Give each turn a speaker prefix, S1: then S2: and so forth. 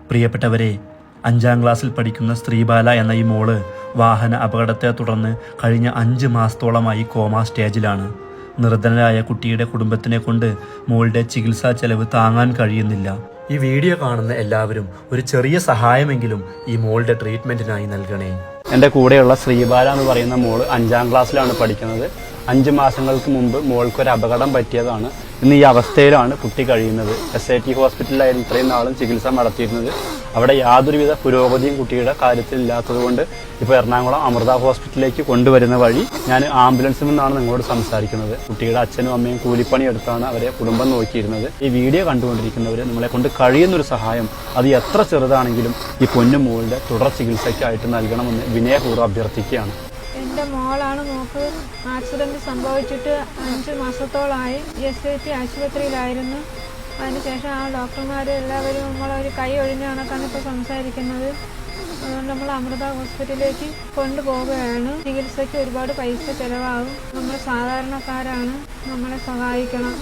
S1: പ്രിയപ്പെട്ടവരെ, 5ാം ക്ലാസ്സിൽ പഠിക്കുന്ന ശ്രീബാല എന്ന ഈ മോള് വാഹന അപകടത്തെ തുടർന്ന് കഴിഞ്ഞ 5 മാസത്തോളമായി കോമ സ്റ്റേജിലാണ്. നിർധനരായ കുട്ടിയുടെ കുടുംബത്തിനെ കൊണ്ട് മോളുടെ ചികിത്സാ ചെലവ് താങ്ങാൻ കഴിയുന്നില്ല. ഈ വീഡിയോ കാണുന്ന എല്ലാവരും ഒരു ചെറിയ സഹായമെങ്കിലും ഈ മോളുടെ ട്രീറ്റ്മെന്റിനായി നൽകണേ.
S2: എൻ്റെ കൂടെയുള്ള ശ്രീബാല എന്ന് പറയുന്ന മോള് 5ാം ക്ലാസ്സിലാണ് പഠിക്കുന്നത്. 5 മാസങ്ങൾക്ക് മുമ്പ് മോൾക്കൊരു അപകടം പറ്റിയതാണ്. ഇന്ന് ഈ അവസ്ഥയിലാണ് കുട്ടി കഴിയുന്നത്. SIT ഹോസ്പിറ്റലിലായിരുന്നു ഇത്രയും നാളും ചികിത്സ നടത്തിയിരുന്നത്. അവിടെ യാതൊരുവിധ പുരോഗതിയും കുട്ടിയുടെ കാര്യത്തിൽ ഇല്ലാത്തതുകൊണ്ട് ഇപ്പോൾ എറണാകുളം അമൃത ഹോസ്പിറ്റലിലേക്ക് കൊണ്ടുവരുന്ന വഴി ഞാൻ ആംബുലൻസിൽ നിന്നാണ് നിങ്ങളോട് സംസാരിക്കുന്നത്. കുട്ടിയുടെ അച്ഛനും അമ്മയും കൂലിപ്പണി എടുത്താണ് അവരെ കുടുംബം നോക്കിയിരുന്നത്. ഈ വീഡിയോ കണ്ടുകൊണ്ടിരിക്കുന്നവർ നിങ്ങളെ കൊണ്ട് കഴിയുന്നൊരു സഹായം, അത് എത്ര ചെറുതാണെങ്കിലും ഈ പൊന്നു മോളുടെ തുടർ ചികിത്സയ്ക്കായിട്ട് നൽകണമെന്ന് വിനയപൂർവ്വം അഭ്യർത്ഥിക്കുകയാണ്.
S3: എൻ്റെ മോളാണ്. മോൾക്ക് ആക്സിഡൻറ്റ് സംഭവിച്ചിട്ട് 5 മാസത്തോളമായി. SIT ആശുപത്രിയിലായിരുന്നു. അതിനുശേഷം ആ ഡോക്ടർമാർ എല്ലാവരും നമ്മളൊരു കൈ ഒഴിഞ്ഞ കണക്കാണ് ഇപ്പോൾ സംസാരിക്കുന്നത്. അതുകൊണ്ട് നമ്മൾ അമൃത ഹോസ്പിറ്റലിലേക്ക് കൊണ്ടുപോവുകയാണ്. ചികിത്സയ്ക്ക് ഒരുപാട് പൈസ ചിലവാകും. നമ്മൾ സാധാരണക്കാരാണ്, നമ്മളെ സഹായിക്കണം.